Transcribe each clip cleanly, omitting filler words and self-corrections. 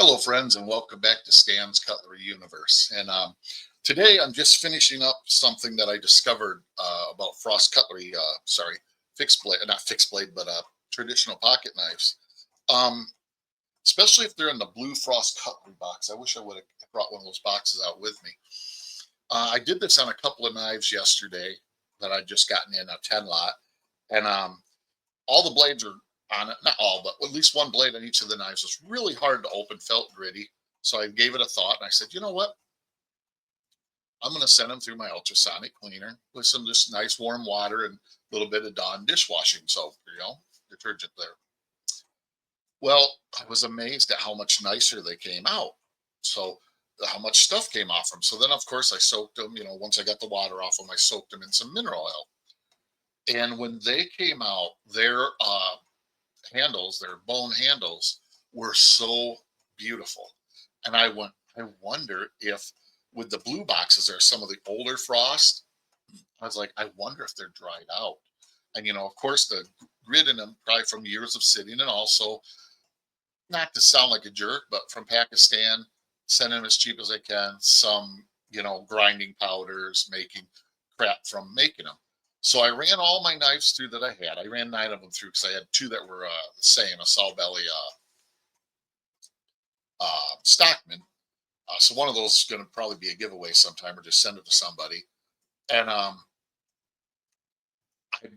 Hello, friends, and welcome back to Stan's Cutlery Universe. And today I'm just finishing up something that I discovered about frost cutlery. Fixed blade, not fixed blade, but traditional pocket knives. Um, Especially if they're in the blue frost cutlery box. I wish I would have brought one of those boxes out with me. I did this on a couple of knives yesterday that I'd just gotten in a 10 lot, and all the blades are on it. Not all, but at least one blade on each of the knives was really hard to open, felt gritty. So I gave it a thought and I said, you know what? I'm going to send them through my ultrasonic cleaner with some just nice warm water and a little bit of Dawn dishwashing soap, detergent there. Well, I was amazed at how much nicer they came out. So how much stuff came off them. So then, of course, I soaked them. Once I got the water off them, I soaked them in some mineral oil. And when they came out, their bone handles were so beautiful. And I wonder if with the blue boxes, there are some of the older frost. I was like, I wonder if they're dried out. And, of course, the grit in them, probably from years of sitting, and also, not to sound like a jerk, but from Pakistan, send them as cheap as I can, some, grinding powders, making crap from making them. So I ran all my knives through that I had. I ran 9 of them through because I had 2 that were the same, a saw belly Stockman. So one of those is going to probably be a giveaway sometime, or just send it to somebody. And I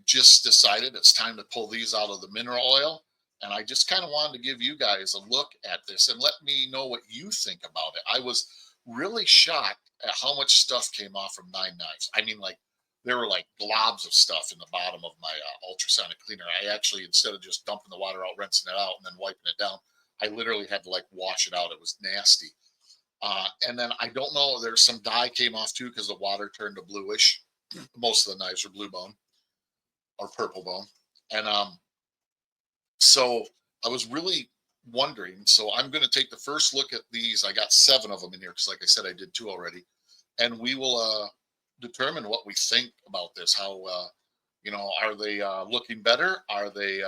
just decided it's time to pull these out of the mineral oil. And I just kind of wanted to give you guys a look at this and let me know what you think about it. I was really shocked at how much stuff came off from 9 knives. I mean, like, there were like globs of stuff in the bottom of my ultrasonic cleaner. I actually, instead of just dumping the water out, rinsing it out, and then wiping it down, I literally had to like wash it out. It was nasty. And then I don't know, there's some dye came off too because the water turned to bluish. Most of the knives are blue bone or purple bone. And so I was really wondering. So I'm going to take the first look at these. I got 7 of them in here because, like I said, I did 2 already. And we will determine what we think about this. How, are they looking better? Are they,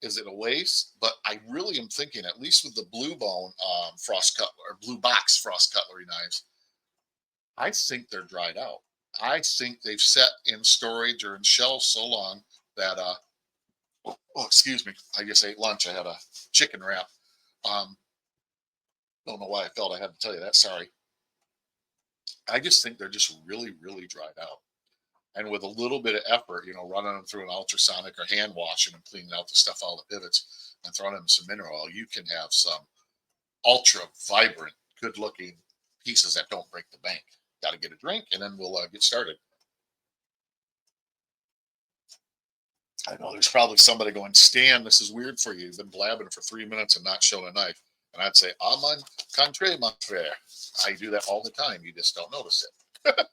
is it a waste? But I really am thinking, at least with the blue bone frost cutlery or blue box frost cutlery knives, I think they're dried out. I think they've sat in storage or in shelves so long that, oh, excuse me, I just ate lunch. I had a chicken wrap. Don't know why I felt I had to tell you that. Sorry. I just think they're just really, really dried out. And with a little bit of effort, running them through an ultrasonic or hand washing and cleaning out the stuff, all the pivots, and throwing them in some mineral oil, you can have some ultra vibrant, good looking pieces that don't break the bank. Got to get a drink and then we'll get started. I know there's probably somebody going, Stan, this is weird for you. You've been blabbing for 3 minutes and not showing a knife. And I'd say, mon contraire, mon frère. I do that all the time. You just don't notice it.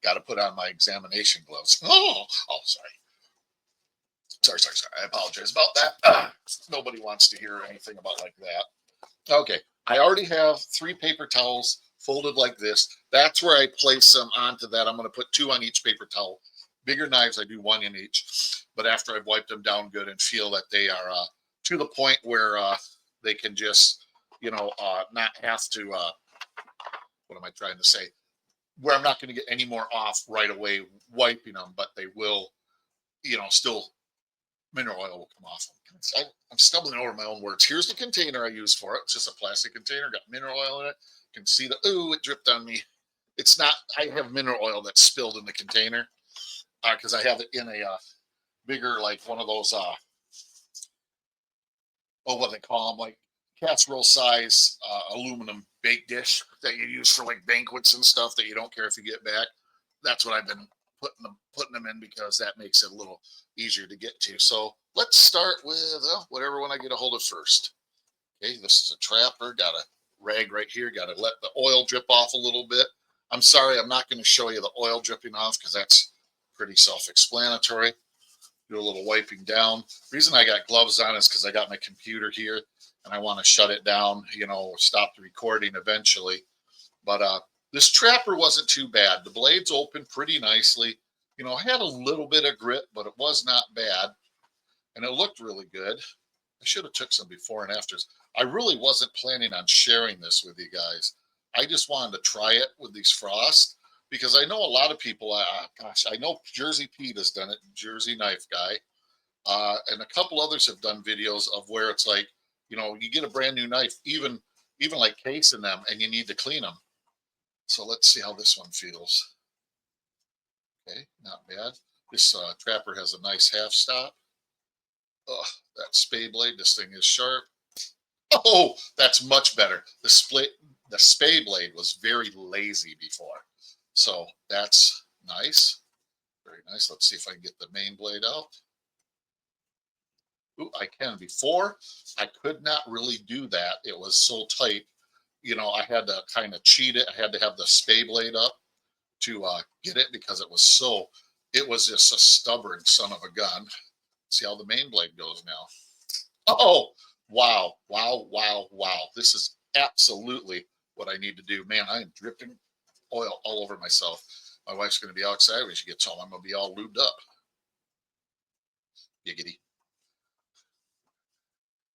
Got to put on my examination gloves. Oh, sorry. Sorry. I apologize about that. Nobody wants to hear anything about like that. Okay. I already have 3 paper towels folded like this. That's where I place them onto that. I'm going to put 2 on each paper towel. Bigger knives, I do 1 in each. But after I've wiped them down good and feel that they are to the point where they can just, not have to, what am I trying to say? Where I'm not going to get any more off right away wiping them, but they will, still mineral oil will come off them. I'm stumbling over my own words. Here's the container I use for it. It's just a plastic container, got mineral oil in it. You can see it dripped on me. It's not, I have mineral oil that's spilled in the container because I have it in a bigger, like one of those, what they call them, like casserole size aluminum bake dish that you use for like banquets and stuff that you don't care if you get back. That's what I've been putting them in because that makes it a little easier to get to. So let's start with whatever one I get a hold of first. Okay, this is a trapper. Got a rag right here. Got to let the oil drip off a little bit. I'm sorry, I'm not going to show you the oil dripping off because that's pretty self-explanatory. Do a little wiping down. The reason I got gloves on is because I got my computer here and I want to shut it down, stop the recording eventually. But this trapper wasn't too bad. The blades opened pretty nicely. I had a little bit of grit, but it was not bad. And it looked really good. I should have took some before and afters. I really wasn't planning on sharing this with you guys. I just wanted to try it with these frost because I know a lot of people. Gosh, I know Jersey Pete has done it, Jersey Knife Guy, and a couple others have done videos of where it's like, you get a brand new knife, even like casing them, and you need to clean them. So let's see how this one feels. Okay, not bad. This trapper has a nice half stop. Oh, that spade blade, this thing is sharp. Oh, that's much better. The spade blade was very lazy before. So that's nice. Very nice. Let's see if I can get the main blade out. Ooh, I can. Before, I could not really do that. It was so tight. I had to kind of cheat it. I had to have the spade blade up to get it because it was just a stubborn son of a gun. See how the main blade goes now. Oh, wow, wow, wow, wow. This is absolutely what I need to do. Man, I am dripping oil all over myself. My wife's going to be outside when she gets home. I'm going to be all lubed up. Giggity.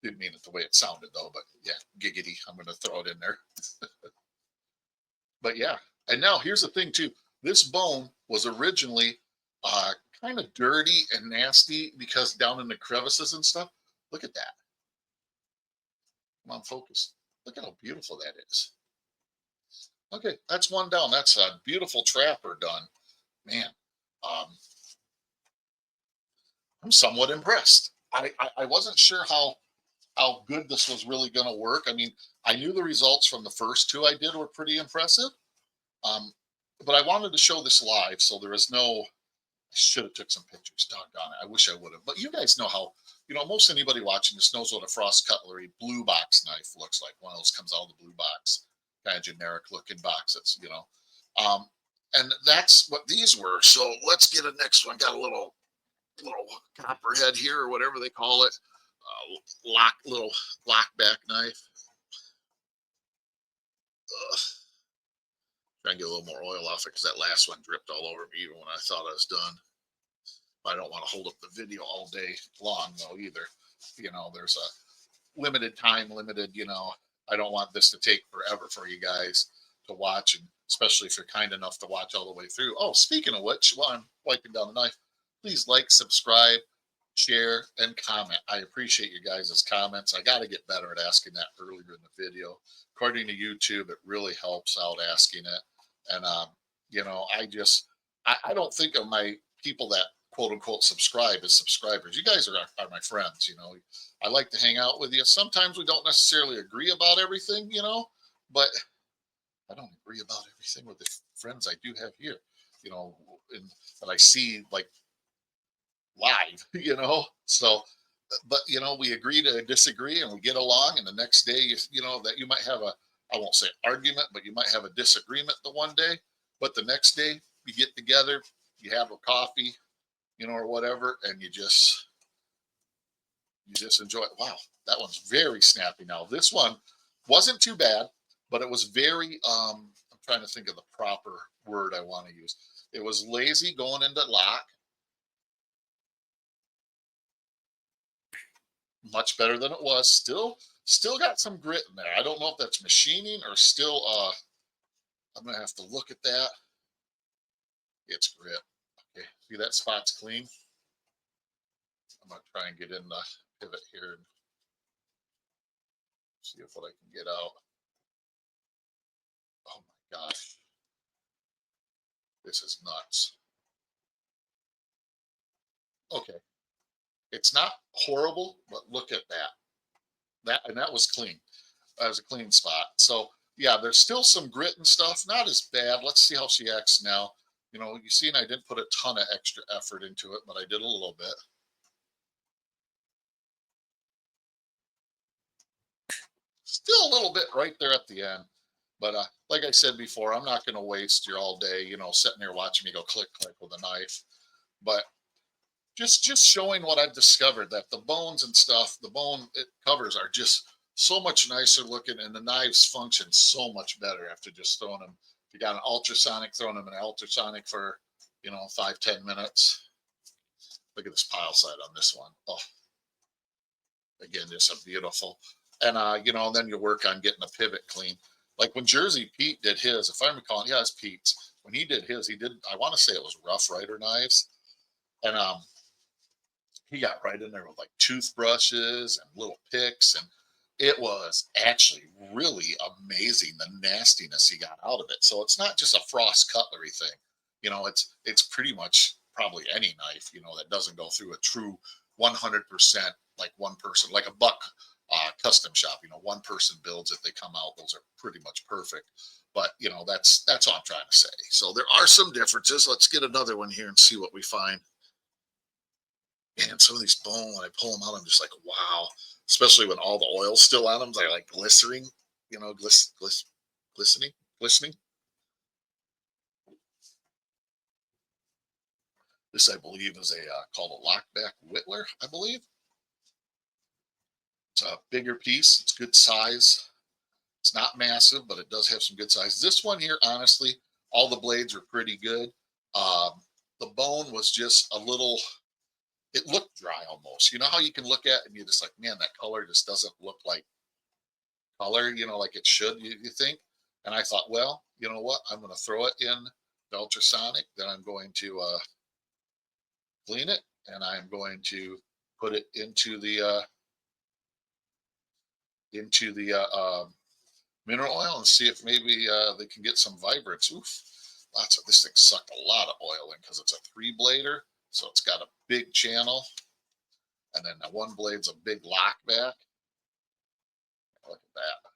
Didn't mean it the way it sounded, though, but yeah, giggity. I'm going to throw it in there. But yeah, and now here's the thing, too. This bone was originally uh, kind of dirty and nasty because down in the crevices and stuff. Look at that. Come on, focus. Look at how beautiful that is. Okay, that's one down. That's a beautiful trapper done. Man, um, I'm somewhat impressed. I wasn't sure how good this was really going to work. I mean, I knew the results from the first two I did were pretty impressive. Um, but I wanted to show this live, so there is no. I should have took some pictures. Doggone it! I wish I would have. But you guys know how. Most anybody watching this knows what a Frost Cutlery blue box knife looks like. One of those comes out of the blue box, kind of generic looking box. Um, and that's what these were. So let's get a next one. Got a little copperhead here or whatever they call it. Little lock back knife. Try and get a little more oil off it because that last one dripped all over me even when I thought I was done. I don't want to hold up the video all day long though either. There's a limited time, I don't want this to take forever for you guys to watch, and especially if you're kind enough to watch all the way through. Oh, speaking of which, while I'm wiping down the knife, please like, subscribe, share, and comment. I appreciate you guys' comments. I got to get better at asking that earlier in the video. According to YouTube, it really helps out asking it. And, I don't think of my people that quote unquote subscribe as subscribers. You guys are my friends. I like to hang out with you. Sometimes we don't necessarily agree about everything, but I don't agree about everything with the friends I do have here, you know, and that I see like live, So, but we agree to disagree and we get along. And the next day, that you might have I won't say argument, but you might have a disagreement the one day, but the next day you get together, you have a coffee, or whatever, and you just enjoy it. Wow, that one's very snappy. Now this one wasn't too bad, but it was very. I'm trying to think of the proper word I want to use. It was lazy going into lock. Much better than it was. Still got some grit in there. I don't know if that's machining or still. I'm gonna have to look at that. It's grit. Okay, see that spot's clean. I'm gonna try and get in the pivot here and see if what I can get out. Oh my gosh, this is nuts. Okay, it's not horrible, but look at that. That was clean. That was a clean spot. So yeah, there's still some grit and stuff. Not as bad. Let's see how she acts now. You see, and I didn't put a ton of extra effort into it, but I did a little bit. Still a little bit right there at the end. But like I said before, I'm not going to waste your all day, sitting there watching me go click click with a knife. But just showing what I've discovered, that the bones and stuff, the bone covers are just so much nicer looking, and the knives function so much better after just throwing them. If you got an ultrasonic, throwing them in an ultrasonic for 5-10 minutes. Look at this pile side on this one. Oh, Again, just a beautiful. And then you work on getting the pivot clean. Like when Jersey Pete did his, if I'm recalling, yeah, it's Pete's. When he did his, he did. I want to say it was Rough Rider knives, and he got right in there with like toothbrushes and little picks, and it was actually really amazing the nastiness he got out of it. So it's not just a Frost cutlery thing. It's pretty much probably any knife, that doesn't go through a true 100% like one person, like a buck custom shop. One person builds it, they come out, those are pretty much perfect. But that's all I'm trying to say. So there are some differences. Let's get another one here and see what we find. And some of these bone, when I pull them out, I'm just like, wow. Especially when all the oil's still on them, they're like glycering, glistening, glistening. This, I believe, is a called a lockback whittler. I believe it's a bigger piece. It's good size. It's not massive, but it does have some good size. This one here, honestly, all the blades are pretty good. Um, the bone was just a little. It looked dry almost. You know how you can look at it and you're just like, man, that color just doesn't look like color, like it should, you think. And I thought, well, you know what? I'm going to throw it in the ultrasonic. Then I'm going to clean it, and I'm going to put it into the mineral oil and see if maybe they can get some vibrance. Oof, this thing sucked a lot of oil in because it's a 3-blader, so it's got a big channel, and then the one blade's a big lock back. Look at that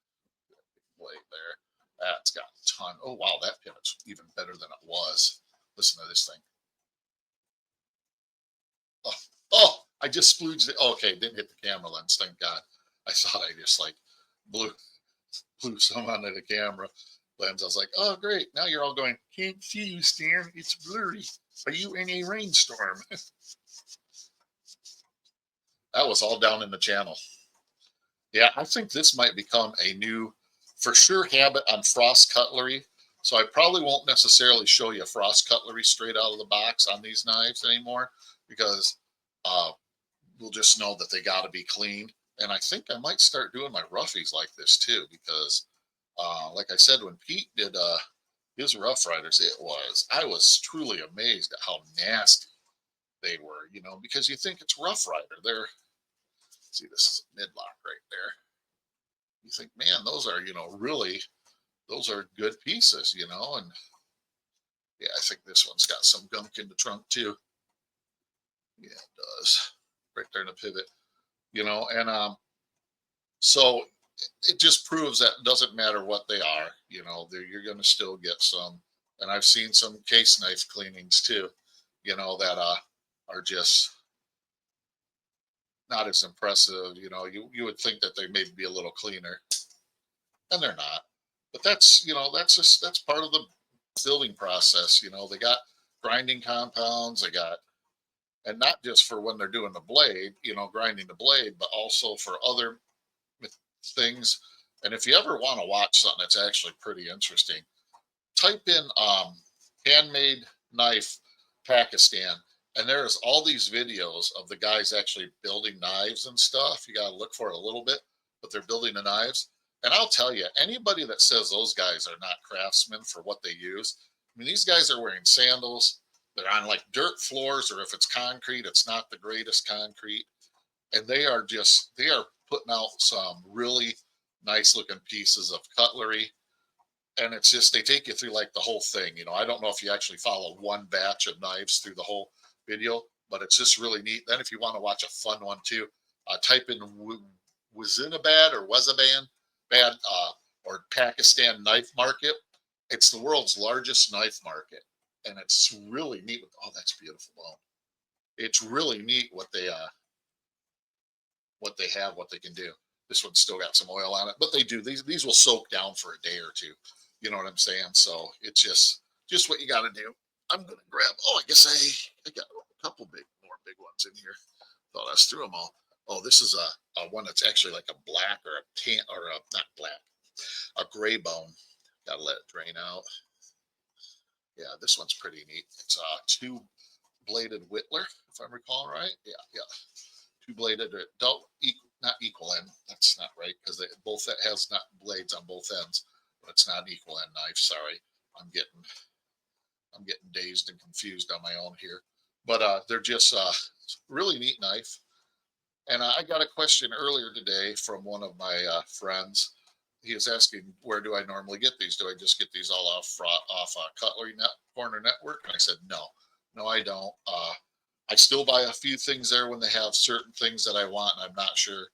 blade there. That's got a ton. Oh wow, that pivot's even better than it was. Listen to this thing. Oh, I just splooged it. Okay, didn't hit the camera lens. Thank God. I thought I just like blew some onto the camera lens. I was like, oh great. Now you're all going, can't see you, Stan. It's blurry. Are you in a rainstorm? That was all down in the channel. Yeah, I think this might become a new, for sure, habit on Frost cutlery. So I probably won't necessarily show you Frost cutlery straight out of the box on these knives anymore, because uh, we'll just know that they got to be cleaned. And I think I might start doing my roughies like this too, because like I said, when Pete did his Rough Riders, I was truly amazed at how nasty they were, because you think it's Rough Rider. See, this is a midlock right there. You think, man, those are, really, those are good pieces, and yeah, I think this one's got some gunk in the trunk too. Yeah, it does. Right there in the pivot, and so it just proves that it doesn't matter what they are, you're going to still get some. And I've seen some case knife cleanings too, that are just not as impressive. You would think that they may be a little cleaner, and they're not. But that's part of the building process. They got grinding compounds, they got, and not just for when they're doing the blade, grinding the blade, but also for other things. And if you ever want to watch something that's actually pretty interesting, type in handmade knife Pakistan, and there's all these videos of the guys actually building knives and stuff. You got to look for it a little bit, but they're building the knives. And I'll tell you, anybody that says those guys are not craftsmen for what they use, I mean, these guys are wearing sandals. They're on like dirt floors, or if it's concrete, it's not the greatest concrete. And they are putting out some really nice looking pieces of cutlery. And it's just, they take you through like the whole thing. I don't know if you actually follow one batch of knives through the whole video, but it's just really neat. Then if you want to watch a fun one too, type in Wazinabad or Wazaban bad or Pakistan knife market. It's the world's largest knife market, and it's really neat. Oh, that's beautiful bone. It's really neat what they have, what they can do. This one's still got some oil on it, but they do, these will soak down for a day or two. You know what I'm saying? So it's just what you got to do. I'm gonna grab. Oh, I guess I got a couple more big ones in here. Thought I was through them all. Oh, this is a one that's actually like a black or a tan, or a, not black, a gray bone. Gotta let it drain out. Yeah, this one's pretty neat. It's a 2-bladed whittler, if I'm recalling right. Yeah, yeah. 2-bladed, not equal end. That's not right because they both that has not blades on both ends, but it's not an equal end knife. Sorry, I'm getting I'm getting dazed and confused on my own here. But they're just really neat knife. And I got a question earlier today from one of my friends. He was asking, where do I normally get these? Do I just get these all off Cutlery Corner Network? And I said, no, no, I don't. I still buy a few things there when they have certain things that I want, and I'm not sure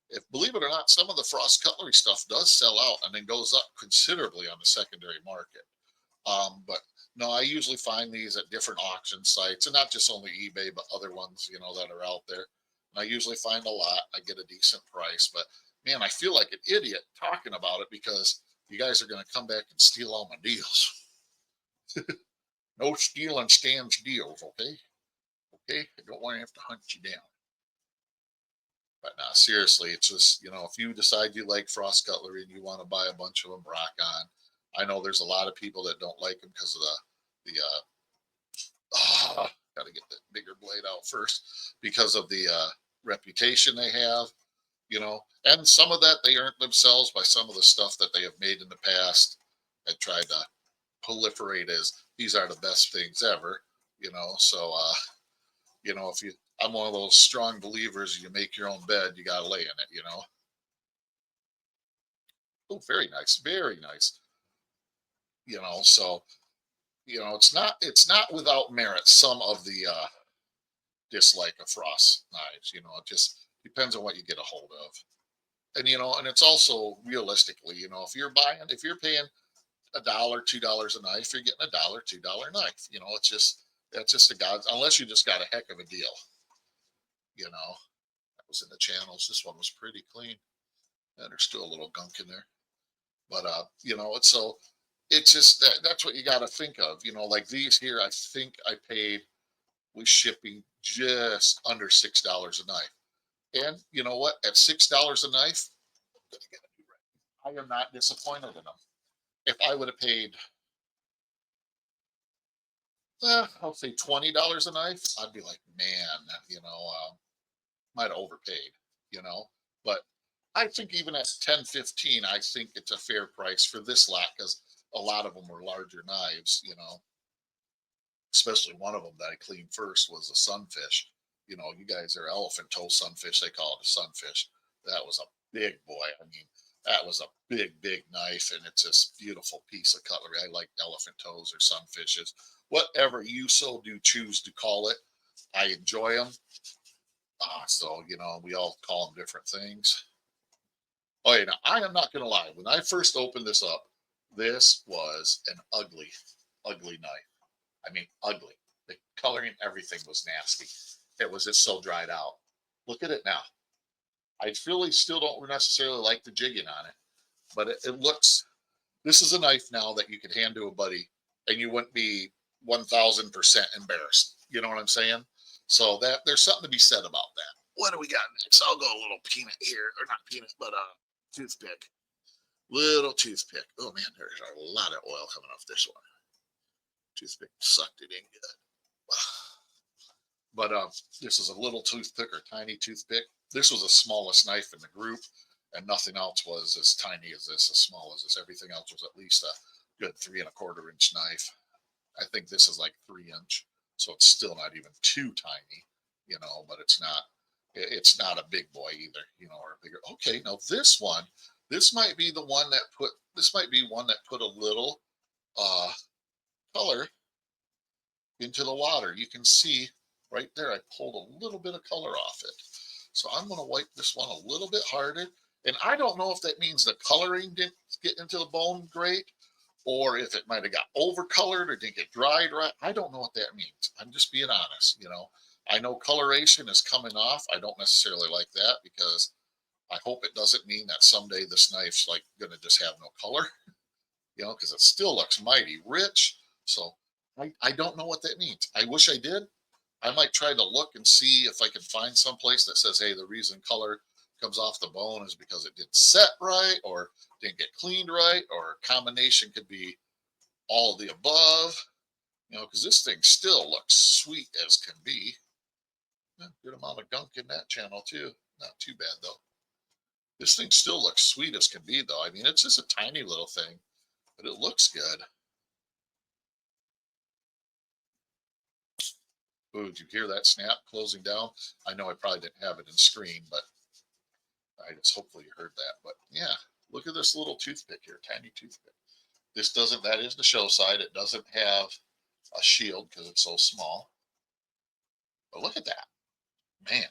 if, believe it or not, some of the Frost Cutlery stuff does sell out and then goes up considerably on the secondary market. But no, I usually find these at different auction sites, and not just only eBay, but other ones, that are out there. And I usually find a lot. I get a decent price, but man, I feel like an idiot talking about it because you guys are going to come back and steal all my deals. No stealing Stan's deals, okay? Okay, I don't want to have to hunt you down. But no, seriously, it's just, if you decide you like Frost Cutlery and you want to buy a bunch of them, rock on. I know there's a lot of people that don't like them because of got to get the bigger blade out first because of the reputation they have, and some of that they earned themselves by some of the stuff that they have made in the past and tried to proliferate as these are the best things ever, so, if I'm one of those strong believers, you make your own bed, you got to lay in it. Oh, very nice, very nice. So it's not without merit some of the dislike of Frost knives. It just depends on what you get a hold of, and it's also realistically, if you're paying $1, $2 a knife, you're getting $1, $2 knife. It's just that's just the gods, unless you just got a heck of a deal. That was in the channels. This one was pretty clean, and there's still a little gunk in there, but it's so it's just that's what you got to think of. Like these here, I think I paid with shipping just under $6 a knife. And you know what? At $6 a knife, I am not disappointed in them. If I would have paid, I'll say $20 a knife, I'd be like, man, might have overpaid, you know. But I think even at 10, 15, I think it's a fair price for this lot because a lot of them were larger knives, especially one of them that I cleaned first was a sunfish. You guys are elephant toe sunfish. They call it a sunfish. That was a big boy. I mean, that was a big, big knife, and it's this beautiful piece of cutlery. I like elephant toes or sunfishes, whatever you so do choose to call it. I enjoy them. So we all call them different things. Oh, yeah, now, I am not going to lie. When I first opened this up, this was an ugly, ugly knife. I mean, ugly. The coloring, everything was nasty. It was just so dried out. Look at it now. I really still don't necessarily like the jigging on it, but it looks. This is a knife now that you could hand to a buddy, and you wouldn't be 1,000% embarrassed. You know what I'm saying? So that there's something to be said about that. What do we got next? I'll go a little peanut here, or not peanut, but toothpick. Little toothpick. Oh man, there's a lot of oil coming off this one. Toothpick sucked it in good. But this is a little toothpick or tiny toothpick. This was the smallest knife in the group, and nothing else was as tiny as this, as small as this. Everything else was at least a good 3¼ inch knife. I think this is like 3 inch, so it's still not even too tiny, but it's not. It's not a big boy either, or a bigger. Okay, now this one, this might be the one that put. This might be one that put a little uh, color into the water. You can see right there, I pulled a little bit of color off it. So I'm going to wipe this one a little bit harder. And I don't know if that means the coloring didn't get into the bone great, or if it might have got overcolored or didn't get dried right. I don't know what that means. I'm just being honest. I know coloration is coming off. I don't necessarily like that because I hope it doesn't mean that someday this knife's like going to just have no color, because it still looks mighty rich. So I don't know what that means. I wish I did. I might try to look and see if I can find some place that says, hey, the reason color comes off the bone is because it didn't set right or didn't get cleaned right, or a combination could be all of the above, because this thing still looks sweet as can be. Yeah, good amount of gunk in that channel too. Not too bad though. This thing still looks sweet as can be, though. I mean, it's just a tiny little thing, but it looks good. Ooh, did you hear that snap closing down? I know I probably didn't have it in screen, but I just hopefully you heard that. But yeah, look at this little toothpick here, tiny toothpick. This doesn't, that is the show side. It doesn't have a shield because it's so small. But look at that, man.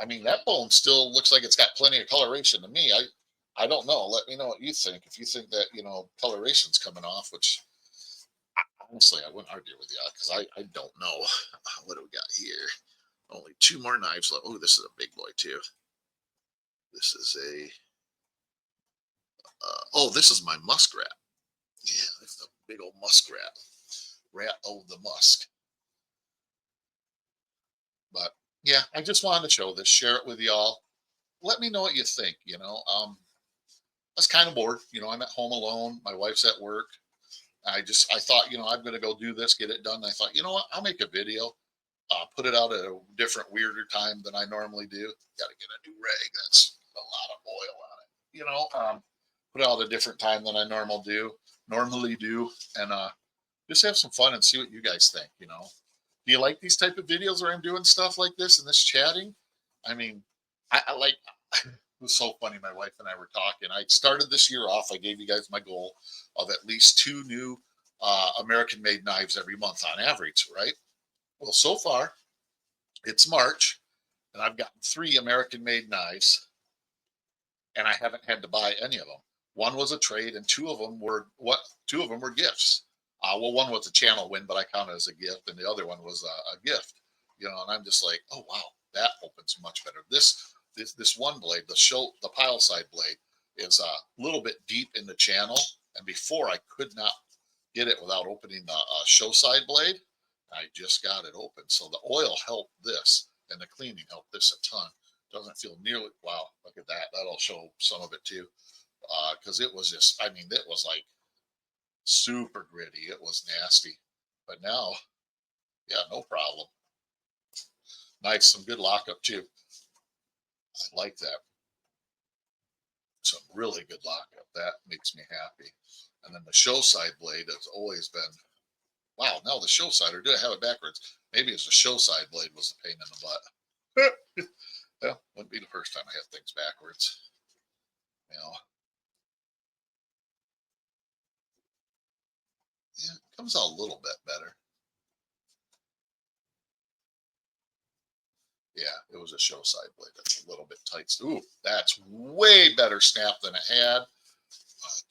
I mean, that bone still looks like it's got plenty of coloration to me. I don't know. Let me know what you think. If you think that, coloration's coming off, which honestly, I wouldn't argue with you because I don't know. What do we got here? Only two more knives left. Oh, this is a big boy too. This is oh, this is my muskrat. Yeah, that's a big old muskrat. Rat of the musk. But yeah, I just wanted to show this, share it with y'all. Let me know what you think. I was kind of bored. I'm at home alone. My wife's at work. I thought, I'm going to go do this, get it done. And I thought, you know what? I'll make a video, put it out at a different, weirder time than I normally do. Got to get a new rag. That's a lot of oil on it. Put it out at a different time than I normally do, and just have some fun and see what you guys think. Do you like these type of videos where I'm doing stuff like this and this chatting? I mean, I like. It was so funny. My wife and I were talking. I started this year off. I gave you guys my goal of at least two new American-made knives every month on average, right? Well, so far it's March, and I've gotten three American-made knives, and I haven't had to buy any of them. One was a trade, and two of them were what? Two of them were gifts. Well, one was a channel win, but I count it as a gift, and the other one was a gift. And I'm just like, oh wow, that opens much better. This one blade, the pile side blade, is a little bit deep in the channel, and before I could not get it without opening the show side blade. I just got it open, so the oil helped this, and the cleaning helped this a ton. Doesn't feel nearly, wow, look at that. That'll show some of it too, because it was just, I mean, it was like super gritty. It was nasty, but now, yeah, no problem. Nice, some good lockup too. I like that. Some really good lockup. That makes me happy. And then the show side blade has always been, wow, now the show side, or did I have it backwards? Maybe it's the show side blade was the pain in the butt. Well, wouldn't be the first time I have things backwards. You know, yeah, it comes out a little bit better. Yeah, it was a show side blade. That's a little bit tight. Ooh, that's way better snap than it had.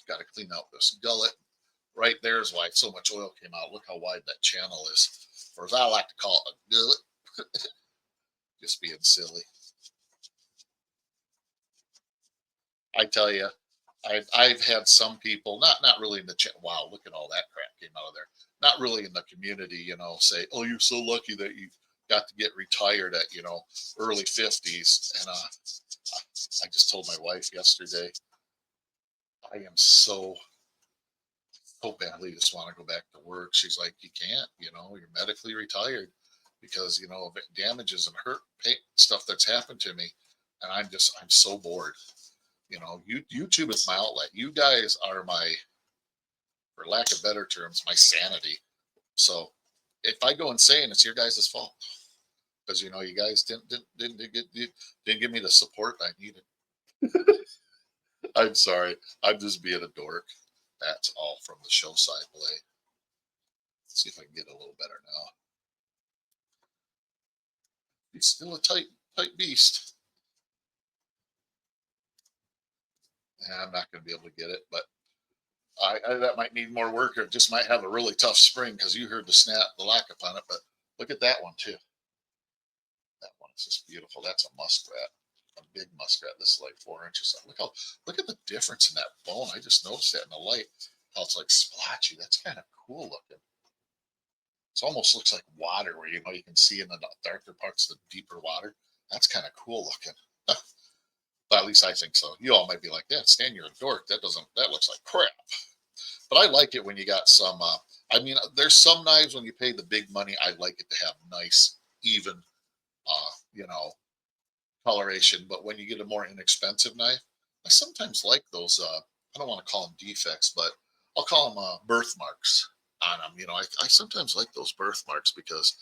Got to clean out this gullet. Right there is why so much oil came out. Look how wide that channel is. Or as I like to call it, a gullet. Just being silly. I tell you, I've had some people, not really in the chat. Wow, look at all that crap came out of there. Not really in the community, say, oh, you're so lucky that you got to get retired at early 50s. And I just told my wife yesterday, I am so badly just want to go back to work. She's like, you can't, you're medically retired because of damages and hurt pain, stuff that's happened to me, and I'm so bored. YouTube is my outlet. You guys are my, for lack of better terms, my sanity. So if I go insane, it's your guys' fault because you guys didn't give me the support I needed. I'm sorry. I'm just being a dork. That's all from the show side blade. Let's see if I can get a little better now. He's still a tight beast. Yeah, I'm not going to be able to get it, but that might need more work, or it just might have a really tough spring because you heard the snap, the lack upon it. But look at that one too. That one is just beautiful. That's a muskrat, a big muskrat. This is like 4 inches. Look at the difference in that bone. I just noticed that in the light. How it's like splotchy. That's kind of cool looking. It almost looks like water, where you can see in the darker parts, the deeper water. That's kind of cool looking. But at least I think so. You all might be like, "Yeah, Stan, you're a dork. That looks like crap." But I like it when you got some. I mean, there's some knives when you pay the big money. I like it to have nice, even, uh, you know, coloration. But when you get a more inexpensive knife, I sometimes like those. I don't want to call them defects, but I'll call them birthmarks on them. I sometimes like those birthmarks because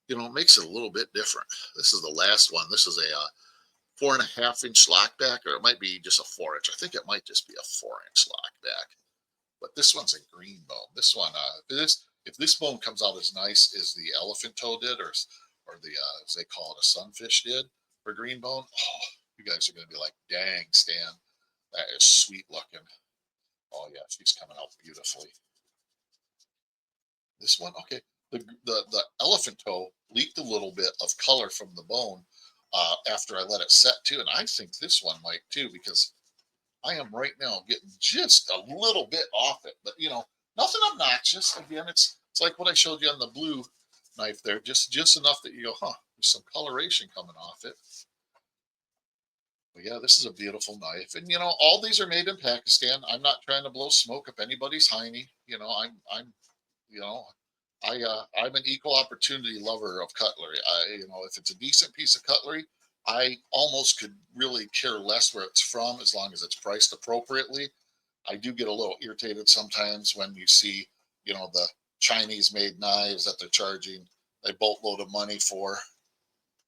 it makes it a little bit different. This is the last one. This is a 4.5 inch lockback, or it might be just a 4 inch. I think it might just be a 4 inch lockback. But this one's a green bone. This one, if this bone comes out as nice as the elephant toe did, or the as they call it, a sunfish did for green bone, oh, you guys are gonna be like, dang, Stan, that is sweet looking. Oh yeah, she's coming out beautifully. This one, okay. The elephant toe leaked a little bit of color from the bone after I let it set too, and I think this one might too because I am right now getting just a little bit off it, but nothing obnoxious. Again, it's like what I showed you on the blue knife there, just enough that you go, huh? There's some coloration coming off it. But yeah, this is a beautiful knife, and all these are made in Pakistan. I'm not trying to blow smoke up anybody's hiney. I'm you know I'm an equal opportunity lover of cutlery. If it's a decent piece of cutlery, I almost could really care less where it's from as long as it's priced appropriately. I do get a little irritated sometimes when you see, the Chinese made knives that they're charging a boatload of money for.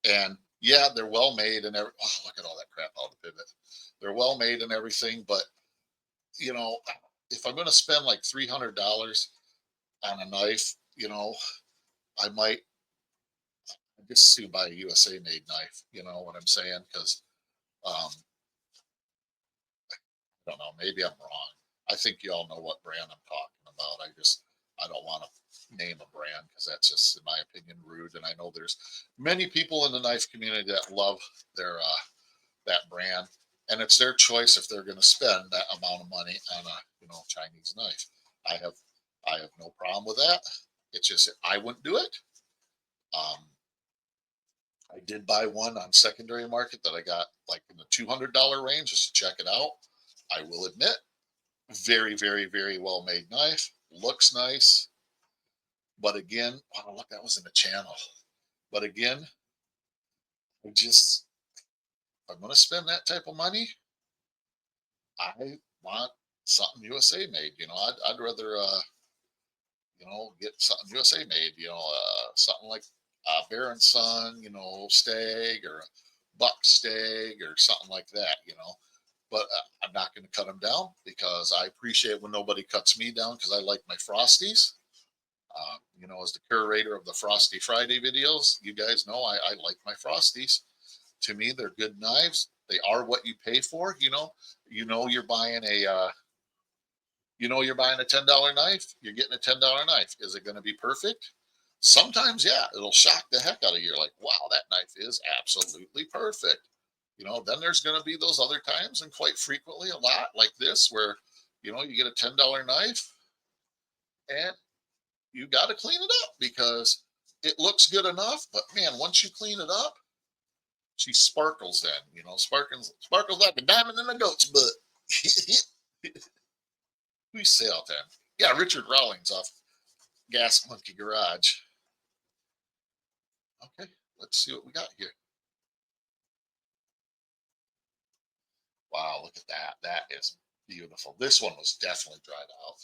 And yeah, they're well made and oh, look at all that crap out of the pivot. They're well made and everything, but you know, if I'm going to spend like $300 on a knife, I might just to buy a USA made knife. You know what I'm saying? Because um, I don't know. Maybe I'm wrong. I think you all know what brand I'm talking about. I don't want to name a brand because that's just, in my opinion, rude. And I know there's many people in the knife community that love their that brand, and it's their choice if they're going to spend that amount of money on a Chinese knife. I have I have no problem with that. It's just I wouldn't do it. Um, I did buy one on secondary market that I got like in the $200 range just to check it out. I will admit, very, very, very well made knife. Looks nice. But again, oh, look, that was in the channel. But again, I just, if I'm going to spend that type of money, I want something USA made. I'd rather, get something USA made, something like Bear and Son, stag or a buck stag or something like that, but I'm not going to cut them down because I appreciate when nobody cuts me down because I like my Frosties. As the curator of the Frosty Friday videos, you guys know I like my Frosties. To me, they're good knives. They are what you pay for. You're buying a $10 knife. You're getting a $10 knife. Is it going to be perfect? Sometimes, yeah, it'll shock the heck out of you. You're like, wow, that knife is absolutely perfect. Then there's going to be those other times, and quite frequently, a lot like this, where you get a $10 knife and you got to clean it up because it looks good enough. But man, once you clean it up, she sparkles. Then sparkles like a diamond in a goat's butt. We say all the time. Yeah, Richard Rawlings off Gas Monkey Garage. Okay, let's see what we got here. Wow, look at that. That is beautiful. This one was definitely dried out.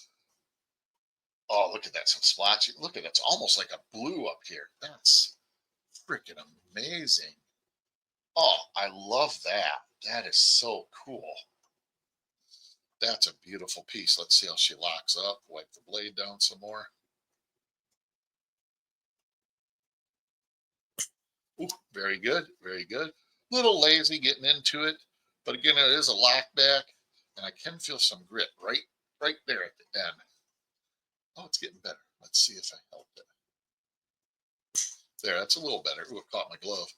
Oh, look at that. Some splotchy. Look at it. It's almost like a blue up here. That's freaking amazing. Oh, I love that. That is so cool. That's a beautiful piece. Let's see how she locks up. Wipe the blade down some more. Ooh, very good. Very good. Little lazy getting into it. But again, it is a lock back. And I can feel some grit right there at the end. Oh, it's getting better. Let's see if I helped it. There, that's a little better. Ooh, it caught my glove.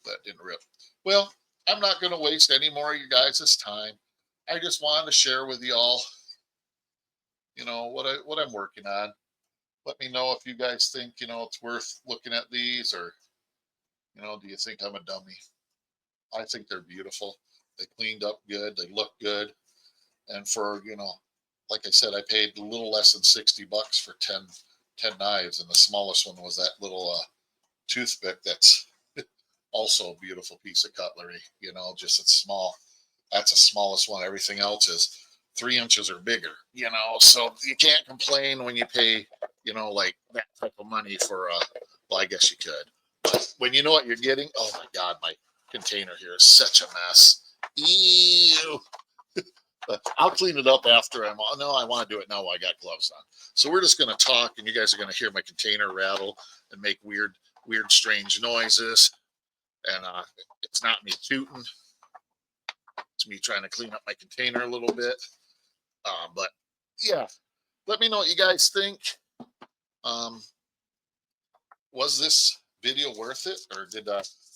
That didn't rip. Well, I'm not going to waste any more of you guys' time. I just wanted to share with you all, what I'm working on. Let me know if you guys think, it's worth looking at these, or, do you think I'm a dummy? I think they're beautiful. They cleaned up good. They look good. And for, like I said, I paid a little less than $60 for 10 knives. And the smallest one was that little toothpick that's Also a beautiful piece of cutlery, you know, just it's small. That's the smallest one. Everything else is 3 inches or bigger, you know, so you can't complain when you pay, you know, like that type of money for well, I guess you could. But when you know what you're getting, oh my God, my container here is such a mess. Ew. But I'll clean it up after I'm on. No, I want to do it now while I got gloves on. So we're just going to talk, and you guys are going to hear my container rattle and make weird, strange noises. And it's not me tooting. It's me trying to clean up my container a little bit. But yeah, let me know what you guys think. Um, was this video worth it, or did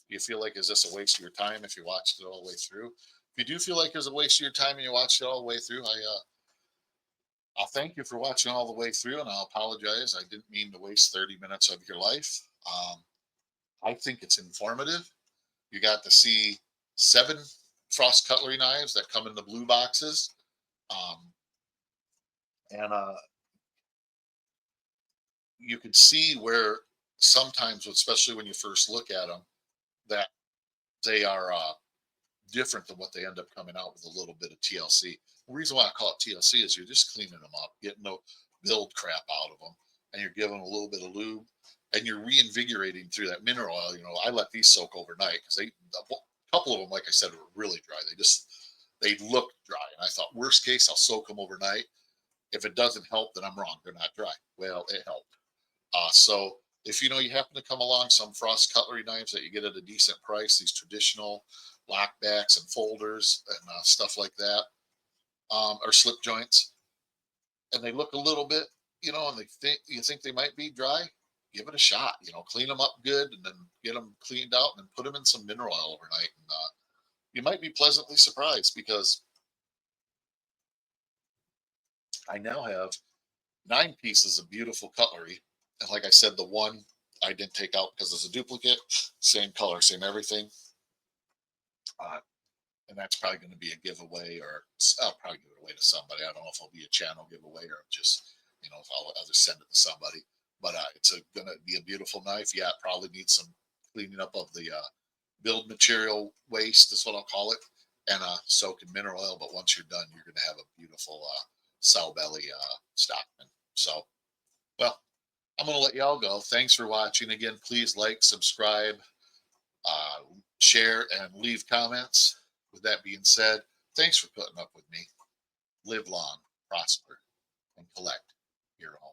you feel like is this a waste of your time if you watched it all the way through? If you do feel like it's a waste of your time and you watched it all the way through, I'll thank you for watching all the way through, and I'll apologize. I didn't mean to waste 30 minutes of your life. I think it's informative. You got to see 7 frost cutlery knives that come in the blue boxes. Um, and you could see where sometimes, especially when you first look at them, that they are different than what they end up coming out with a little bit of TLC. The reason why I call it TLC is you're just cleaning them up, getting the build crap out of them, and you're giving them a little bit of lube, and you're reinvigorating through that mineral oil. You know, I let these soak overnight because a couple of them, like I said, were really dry. They looked dry, and I thought, worst case, I'll soak them overnight. If it doesn't help, then I'm wrong. They're not dry. Well, it helped. So if you know you happen to come along some frost cutlery knives that you get at a decent price, these traditional lockbacks and folders and stuff like that, or slip joints, and they look a little bit, you know, and you think they might be dry, give it a shot. You know, clean them up good, and then get them cleaned out, and then put them in some mineral oil overnight, and you might be pleasantly surprised because I now have 9 pieces of beautiful cutlery. And like I said, the one I didn't take out because it's a duplicate, same color, same everything. Uh, and that's probably going to be a giveaway, or I'll probably give it away to somebody. I don't know if it'll be a channel giveaway or just, you know, if I'll just send it to somebody. But it's going to be a beautiful knife. Yeah, it probably needs some cleaning up of the build material waste, is what I'll call it, and soak in mineral oil. But once you're done, you're going to have a beautiful sow belly stockman. So, well, I'm going to let y'all go. Thanks for watching. Again, please like, subscribe, uh, share, and leave comments. With that being said, thanks for putting up with me. Live long, prosper, and collect your home.